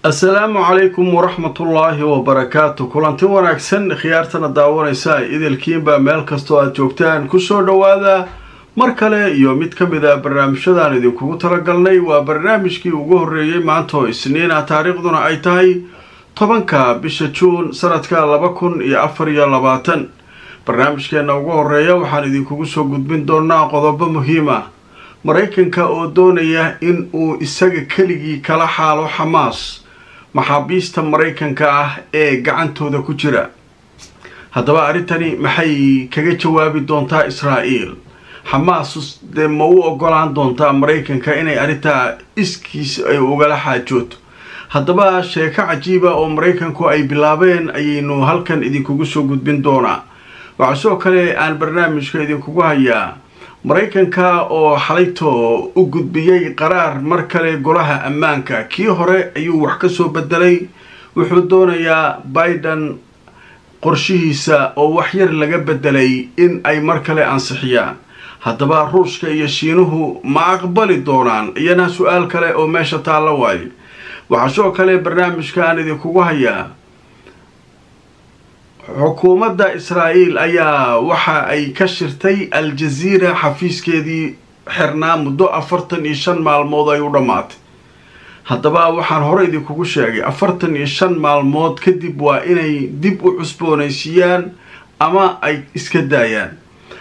السلام عليكم ورحمة الله وبركاته كلانتي wanaagsan khiyaartana daawanaysa idilkiin ba meel kasto aad joogtaan ku soo dhawaada mar kale iyo mid kamid ah barnaamijyadan idinku talagalnay waa barnaamijkii ugu horeeyay maanta oo Isniina taariikhduna ay tahay 10ka bisha June sanadka 2024 barnaamijkeena ugu horeeya waxaan idinku soo gudbin doonaa qodobo muhiim ah Mareykanka oo doonaya in uu isaga keligii kala xaalo Hamas maxaabiista Mareykanka ah ee gacantooda ku jira haddaba arintani maxay kaga jawaabi doontaa Israa'iil Hamas de ma u ogolaan doontaa Mareykanka inay arinta iskiis ay uga xaajooto haddaba sheeko cajiiba oo Mareykanku ay bilaabeen ayaynu halkan idinku soo gudbin doonaa waxa soo kale aan barnaamijka idinku hayaa Mareykanka oo xalayto u gudbiyay qaraar mar kale golaha ammaanka kii hore ayuu wax ka soo bedelay wuxuu doonayaa Biden qorshihiisa oo wax yar laga bedelay in ay mar kale ansixiyaan haddaba Ruushka iyo Shiinuhu ma aqbali doonaan iyana su'aal kale oo meesha taala waay waxa soo kale barnaamijka aan idinku hayaa xukuumadda Israa'iil ayaa waxa ay ka shirtay Al Jazeera xafiiskeedii xirnaa muddo 45 maalmood ay u dhamaatay haddaba waxaan hore idinku sheegay 45 maalmood kadib waa inay dib u cusboonaysiiyaan ama ay iska daayaan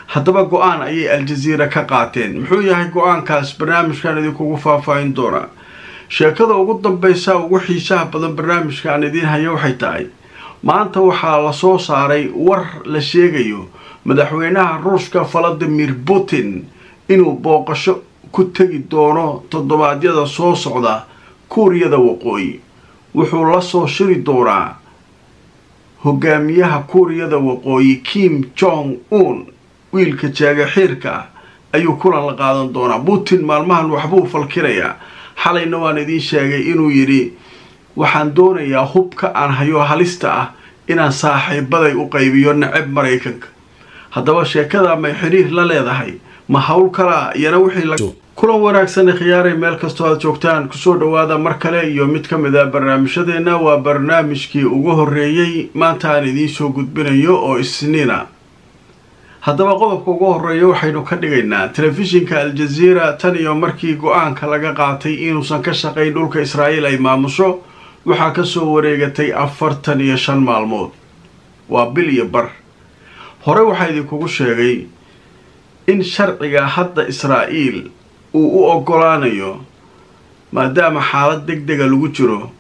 haddaba go'aan ayay Al Jazeera ka qaateen muxuu yahay go'aankaas barnaamijkan idinku faahfaahin doona sheekada ugu dambaysa ugu xiisaha badan barnaamijkan idin hayo waxay tahay maanta waxaa la soo saaray war la sheegayo madaxweynaha Ruushka Vladimir Putin inuu booqasho ku tagi doono toddobaadyada soo socda Kuuriyada Waqooyi wuxuu la soo shiri doonaa hogaamiyaha Kuuriyada Waqooyi Kim Jong Un wiilka jaaga xirka ayuu kulan la qaadan doonaa Putin maalmahan waxbuu falkirayaa xalayna waan idin sheegay inuu yiri waxaan doonayaa hubka aan hayo halista ah inaan saaxiibaday u qaybiyo nacab Mareykanka haddaba sheekada ma xiriir la leedahay ma hawl kala iyana wixii kulan wanaagsan khiyaaray meel kasto aad joogtaan ku soo dhawaada mar kale iyo mid kamid ah barnaamijyadeena waa barnaamijkii ugu horeeyay maanta aan idin soo gudbinayo oo Isniina haddaba qodobka ugu horeeya waxaynu ka dhigaynaa telefishinka Al Jazeera tan iyo markii go'aanka laga qaatay inuusan ka shaqayn dhulka Israa'iil ay maamusho waxaa ka soo wareegatay 45 maalmood waa bil iyo bar hore waxa idinku sheegay in sharciga hadda Israa'iil uu u ogolaanayo maadaama xaalad degdeg ah lagu jiro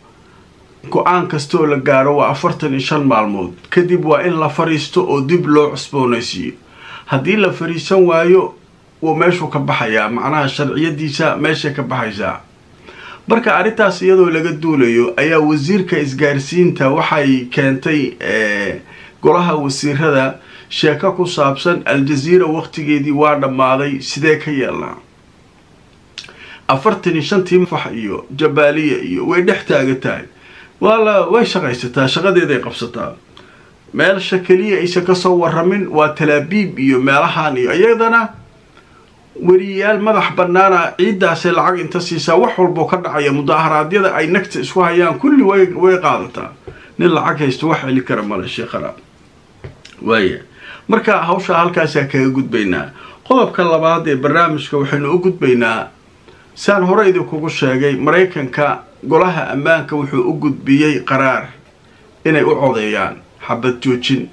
go'aan kasto la gaaro waa 45 maalmood kadib waa in la fariisto oo dib loo cusboonaysiiyo haddii la fariisan waayo oo meeshu ka baxaya macnaha sharciyadiisa meesha ka baxaysa marka arintaas iyadoo laga duulayo ayaa wasiirka isgaarsiinta waxay keentay golaha wasiirada sheeko ku saabsan Al Jazeera waqtigeedii waa dhamaaday sidee ka yeelnaa 45 fax iyo Jabaaliya iyo way dhex taagataay way shaqaysataa shaqadeeday qabsataa meel shakaliya ay ka soo waramin waa Tel Aviv iyo meelahan iyo ayadana wariyaal madax banaana ciidaas lacag inta siisa wax walba ka dhacaya mudaharaadyada ay nagta isku hayaan kulli way qaadataa nin lacag haysto wax xili kara ma la sheekara way marka hawsha halkaas ka gudbaynaa qodobka labaad ee barnaamijka waxaynu u gudbaynaa saan hore idinku sheegay Mareykanka golaha ammaanka wuxuu u gudbiyay qaraar inay u codeeyaan xabad joojin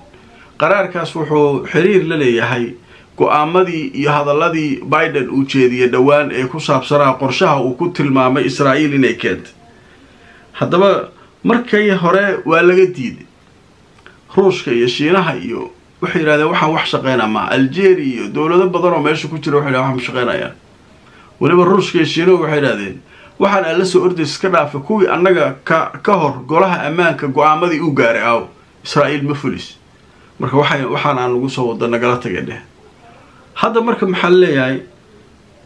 qaraarkaas wuxuu xiriir la leeyahay go'aamadii iyo hadaladii Biden uu jeediyay dhawaan ee ku saabsanaa qorshaha uu ku tilmaamay Israa'iil inay keento haddaba markay hore waa laga diiday Ruushka iyo Shiinaha iyo waxay yiraahdeen waxaan wax shaqeynaa ma Algeria iyo dawlado badan oo meesha ku jira waxay wax shaqeynayaan waliba Ruushka iyo Shiinaha waxay yiraahdeen waxaan la soo orday iska dhaafay kuwii annaga ka hor golaha ammaanka go'aamadii uu gaaray aw Israa'iil ma fulis marka waxaan aan ugu soo wada nagala tagay hadda marka maxaa leeyahay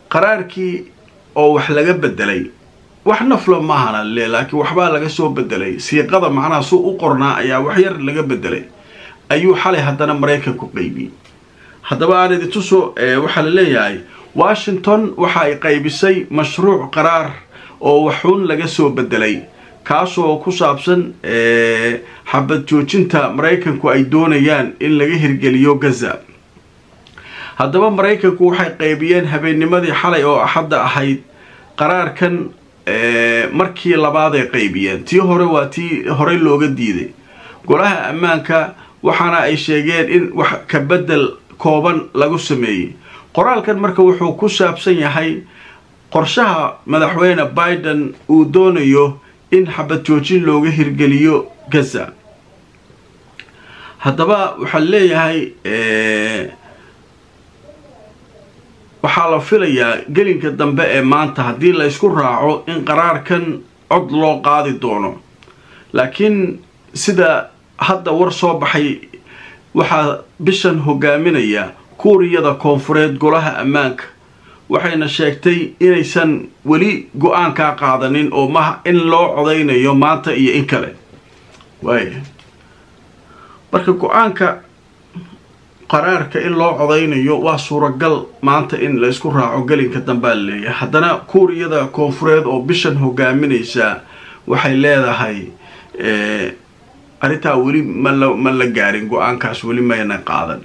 qaraarkii oo wax laga bedelay wax nafla maahana laakiin waxbaa laga soo bedelay siiqada macnaha soo u qornaa ayaa wax yar laga bedelay ayuu xalay haddana Mareykanku qaybiyay haddaba aan idin tuso waxa la leeyahay Washington waxa ay qaybisay mashruuc qaraar oo waxun laga soo bedelay kaasoo ku saabsan xabad joojinta Mareykanku ay doonayaan in laga hirgeliyo Gaza haddaba Mareykanku waxay qaybiyeen habeennimadii xalay oo axadda ahayd qaraarkan markii labaad ay qaybiyeen tii hore waa tii hore looga diiday golaha ammaanka waxaana ay sheegeen in wax ka bedel kooban lagu sameeyay qoraalkan marka wuxuu ku saabsan yahay qorshaha madaxweyne Biden uu doonayo in xabad joojin looga hirgeliyo Gaza haddaba waxa leeyahay waxaa la filayaa gelinka dambe ee maanta haddii la isku raaco in qaraarkan cod loo qaadi doono laakiin sida hadda war soo baxay waxaa bishan hogaaminaya kuuriyada koonfureed golaha ammaanka waxayna sheegtay inaysan weli go'aan ka qaadanin oo ma in loo codeynayo maanta iyo in kale way marka go'aanka qaraarka in loo codeynayo waa suuragal maanta in la isku raaco gelinka dambe leeyahay haddana kuuriyada koonfureed oo bishan hogaaminaysa waxay leedahay arinta weli ma la gaarin go'aankaas weli ma ayna qaadan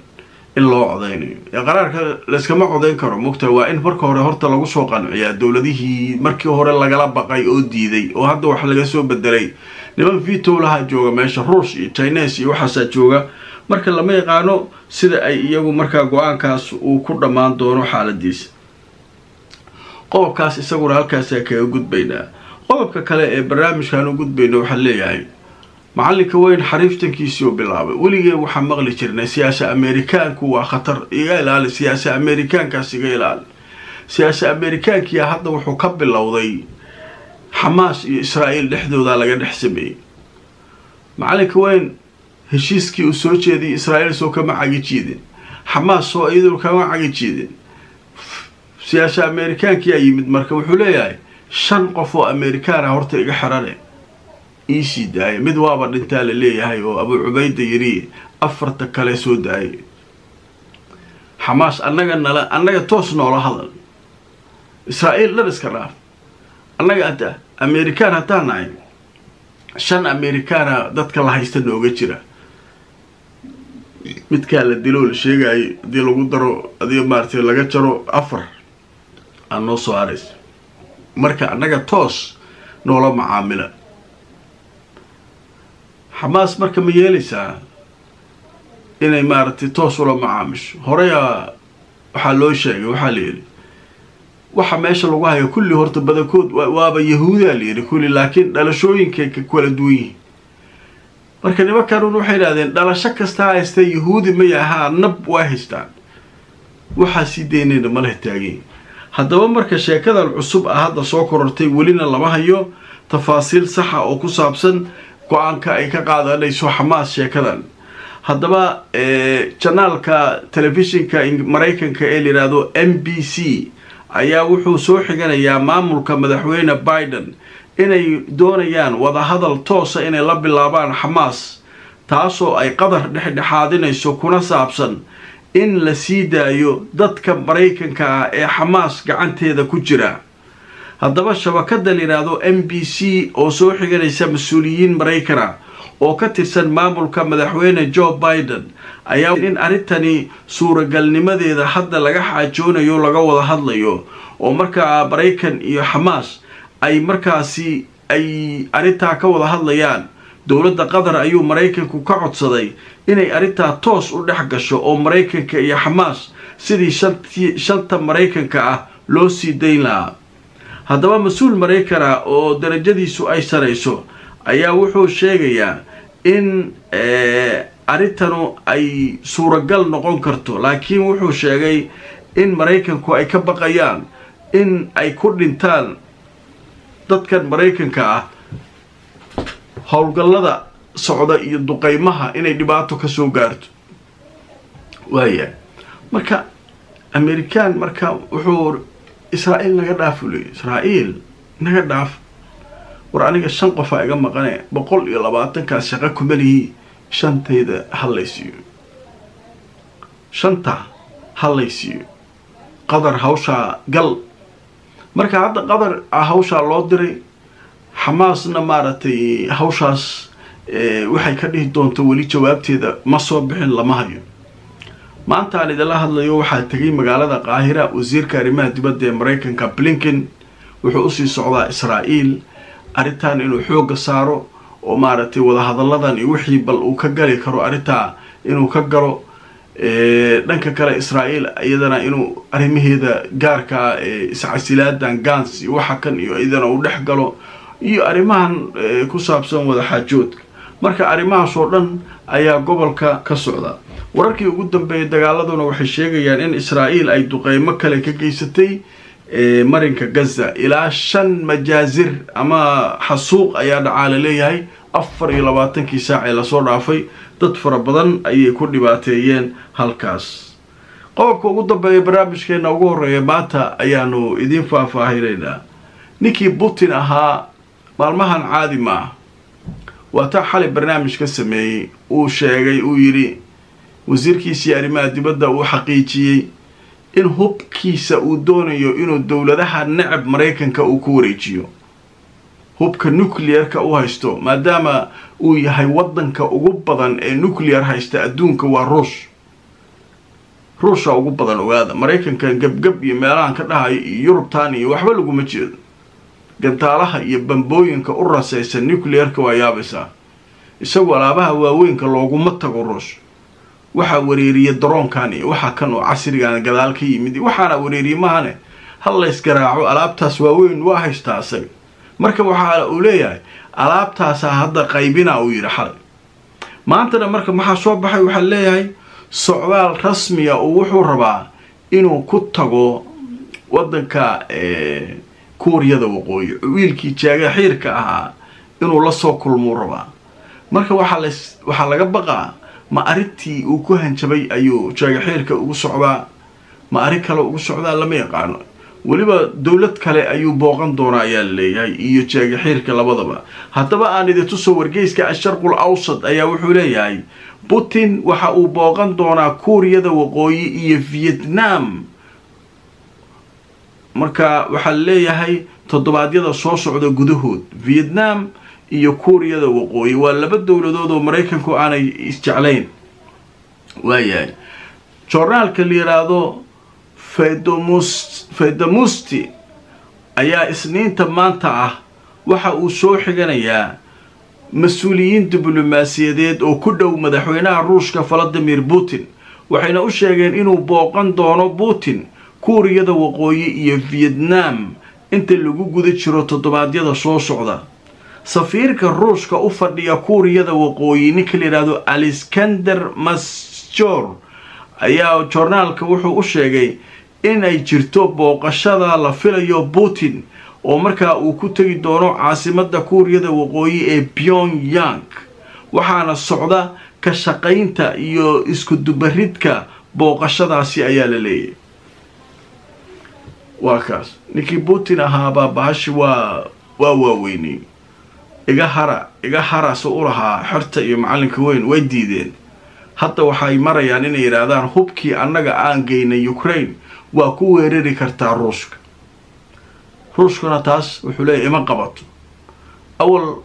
in loo codeynayo qaraarka la iskama codeyn karo mugta waa in marka hore horta lagu soo qanciyaa dawladihii markii hore lagala baqay oo diiday oo hadda wax laga soo bedelay niman veto laha jooga meesha Ruush iyo Chinese iyo waxa jooga marka lama yaqaano sida ay iyagu marka go'aankaas uu ku dhamaan doono xaaladiisa qodobkaas isaguna halkaas ay ka gudbaynaa qodobka kale ee barnaamijkan u gudbayno waxa leeyahay macallinka weyn xariiftankiisii oo bilaabay weligii waxa maqli jirnay siyaasada Ameerikaanku waa khatar iga ilaali siyaasada Ameerikaankaas iga ilaali siyaasada Ameerikaankiya hadda wuxuu ka bilowday Hamas iyo Israa'iil dhexdooda laga dhex sameeyay macallinka weyn heshiiskii uu soo jeediyay Israa'iil soo kama cagijiidin Hamas soo iyadoo kama cagijiidin siyaasada Ameerikaankiya yimid marka wuxuu leeyahay 5 qof oo Ameerikaan ah horta iga xirane إيشي داي مدوابا ننتال اللي هاي أبو عبيد يري أفرت كلا سود داي حماس أنك توصنا ولا هذا إسرائيل لا نسكراف أنك أنت أمريكان هتانا شان أمريكان دتك الله يستنوا وجهنا متكال دلول الشيء جاي دلوا قدروا ذي مارتي لقى جرو أفر النص عارس مركا أنك توص نولا معاملة حماس marka ma yeelaysaa inay maartay toos ula macaamisho horeya waxa loo sheegay waxa leeyahay waxa meesha lagu hayo kulli horta badakood waaba yahuuda leeyahay kulli laakiin dhalashooyinka ka kala duwan yihiin marka nimankan waxay yiraahdeen dhalasho kasta haysta yahuudi ma yaha nab waa haystaan waxa si deynayna ma leh taagay haddaba marka sheekada cusub ah hadda soo korortay welina lama hayo tafaasiil sax ah oo ku saabsan go'aanka ay ka qaadanayso Hamas sheekadan haddaba channelka telefishinka Mareykanka ee yiraahdo NBC ayaa wuxuu soo xiganayaa maamulka madaxweyne Biden inay doonayaan wada hadal toos ah inay la bilaabaan Hamas taasoo ay qadar dhexdhexaadinayso kuna saabsan in la sii daayo dadka Mareykanka ah ee Hamas gacanteeda ku jira haddaba shabakada yiraahdo NBC oo soo xiganaysa mas'uuliyiin Mareykan oo ka tirsan maamulka madaxweyne Joe Biden ayaa in arintani suuragalnimadeeda hadda laga xajoonayo laga wada hadlayo oo marka Mareykan iyo Hamas ay markaasi ay arinta ka wada hadlayaan dawladda Qatar ayuu Mareykanku ka codsaday inay arinta toos u dhex gasho oo Mareykanka iyo Hamas sidii shanta Mareykanka ah loo sii deyn lahaa haddaba mas'uul Mareykan oo darajadiisu ay sareyso ayaa wuxuu sheegayaa in arintanu ay suuragal noqon karto laakiin wuxuu sheegay in Mareykanku ay ka baqayaan in ay ku dhintaan dadkan Mareykanka ah howlgallada socda iyo duqeymaha inay dhibaato ka soo gaarto waaya marka American marka wuxuu إسرائيل نقدر إسرائيل نقدر ورانيك الشن قفا إيقا مقاني بقول إلا باتن كان شقاكم بليه شنتيدا هالليسيو شنتا هالليسيو قدر هوشا قل marka hadda qadar hawsha loo diray xamaasna maaratay hawshaas waxay ka dhihi doonto wali jawaabteeda ma soo bixin lama hayo maanta aan idin la hadlayo waxa tagay magaalada Qaahira wasiirka arrimaha dibadda ee Mareykanka Blinken wuxuu u sii socdaa Israa'iil aritaan inuu xoog saaro oo maaratay wada hadalladan iyo wixii bal uu ka gali karo aritaa inuu ka galo dhanka kale Israa'iil iyadana inuu arrimaheeda gaarka iscasiilaadan Gans iyo waxa kan iyo iyadana uu dhex galo iyo arrimahan ku saabsan wada xaajoodka marka arrimahaas oo dhan ayaa gobolka ka socda wararkii ugu dambeeyay dagaaladuna waxay sheegayaan in Israa'iil ay duqeymo kale ka geysatay marinka Gaza ilaa 5 majaazir ama xasuuq ayaa dhacaale leeyahay 24 saac ee la soo dhaafay dad fara badan ayay ku dhibaateeyeen halkaas qodobka ugu dambeeya barnaamijkeena ugu horeeya maanta ayaanu idin faahfaahineynaa ninkii Putin ahaa maalmahan caadi ma wata xalay barnaamij ka sameeyay uu sheegay uu yiri wasiirkiisa arrimaha dibadda uu xaqiijiyay in hubkiisa uu doonayo inuu dawladaha nacab Mareykanka uu ku wareejiyo hubka nuclear-ka uu haysto maadaama uu yahay wadanka ugu badan ee nuclear haysta adduunka waa Ruushka ugu badan ogaada Mareykanka gabgab iyo meelahan ka dhahay Yurubtaan iyo waxba lagu ma jeedo gantaalaha iyo bambooyinka u rasaysan nuclear-ka waa yaabaysa isagoo alaabaha waaweynka looguma tago Ruush waxa wareeriye droonkan iyo waxa kan oo casrigan gadaal ka yimid waxaana wareeriye mahane hal la isgaraaco alaabtaas waaweyn waa haystaasay marka waxa uu leeyahay alaabtaas hadda qaybina uu yiri xalay maantana marka waxa soo baxay waxa leeyahay socdaal rasmi ah oo wuxuu rabaa inuu ku tago wadanka Kuuriyada Waqooyi wiilkii jaaga xiirka ahaa inuu la soo kulmo rabaa marka waxa laga baqaa ma arintii uu ku hanjabay ayuu jaaga xiirka ugu socdaa ma arin kale ugu socdaa lama yaqaan waliba dawlad kale ayuu booqan doonaa ayaa leeyahay iyo jaaga xiirka labadaba hadaba aan idin tuso wargeyska Asharqul Awsat ayaa wuxuu leeyahay Putin waxa uu booqan doonaa Kuuriyada Waqooyi iyo Vietnam marka waxa leeyahay toddobaadyada soo socda gudahood Vietnam iyo Kuuriyada Waqooyi waa laba dawladood oo Mareykanku aanay isjeclayn waayahay journalka la yiraahdo Fedomusti ayaa isniinta maanta ah waxa uu soo xiganayaa mas'uuliyiin diblomaasiyadeed oo ku dhow madaxweynaha Ruushka Vladimir Putin waxayna u sheegeen inuu booqan doono Putin Kuuriyada Waqooyi iyo Vietnam inta lagu guda jiro toddobaadyada soo socda safiirka Ruushka u fadhiya Kuuriyada Waqooyi ninka la yiraahdo Alexander Maschor ayaa journalka wuxuu u sheegay in ay jirto booqashada la filayo Putin oo markaa uu ku tagi doono caasimadda Kuuriyada Waqooyi ee Pyongyang waxaana socda ka shaqaynta iyo isku dubaridka booqashadaasi ayaa la leeyahay waakaas ninkii Putin ahaa baabahashi waa waaweynay iga hara soo u lahaa xirta iyo macalinka weyn way diideen hadda waxay marayaan inay yiraahdaan hubkii annaga aan geynay Ukraine waa ku weerari kartaa Ruushkana taas wuxuu leeyahay ima qabato awal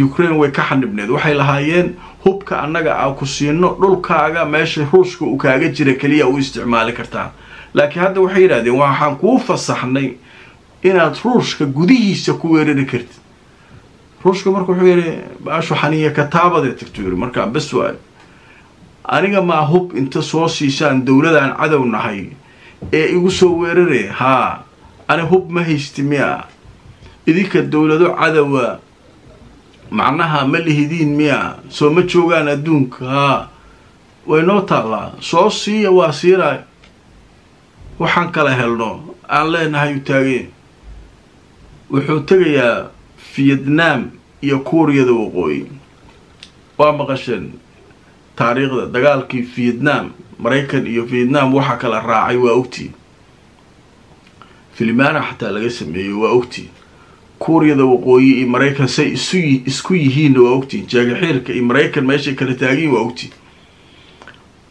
Ukraine way ka xanibneed waxay lahaayeen hubka annaga aan ku siino dhulkaaga meesha Ruushka uu kaaga jira kaliya uu isticmaali kartaa laakiin hadda waxay yiraahdeen waxaan ku fasaxnay inaad Ruushka gudihiisa ku weerari kartid Ruushka markuu wuxuu yiri baashu xaniya ka taabade tagto marka bas waa aniga ma hub inta soo siisaan dawladan cadow nahay ee igu soo weerarey أنا هوب ما هيستمع إذيك الدولة عدوى معناها ملي هدين ميا سو ما تشوغان أدونك وينوت الله صوصي واسيرا وحن كلا هلنو الله نهايو تاغي وحو تاغي فيتنام يا كوريا دو وقوي وما قشن تاريخ دقالكي فيتنام مريكان يا فيتنام وحا كلا راعي وأوتي فيلمانا حتى لقى سميه وأوتي kuuriyada waqooyi iyo maraykan say isku yihiin waa ogtiin jaagaxiirka iyo maraykan meeshay kala taagiin waa ogtiin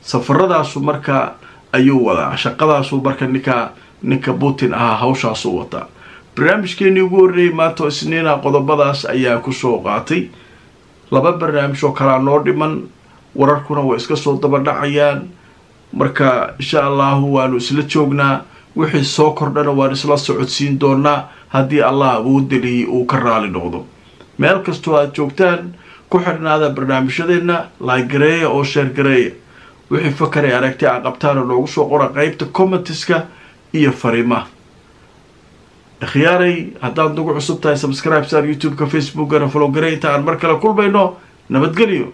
safaradaasu marka ayuu wadaa shaqadaasu marka ninka Putin ahaa hawshaasuu wataa barnaamijkeennii ugu horreeyay maanta isniina qodobadaas ayaa kusoo qaatay laba barnaamij oo kala noo dhiman wararkuna waa iska soo daba dhacayaan marka insha Allah waanu isla joognaa wixii soo kordhana waan isla socodsiin doonaa haddii Allah uu dilay uu ka raali noqdo meel kastoo aad joogtaan ku xirnaada barnaamijyadeena like gareeya oo share gareeya wixii fakare aragti aan qabtaan loogu soo qora qaybta commentiska iyo fariimaha akhyaaray haddaad nagu cusub tahay subscribe sar YouTube ka Facebook gana follow gareey inta aan mar kale kulmayno nabadgelyo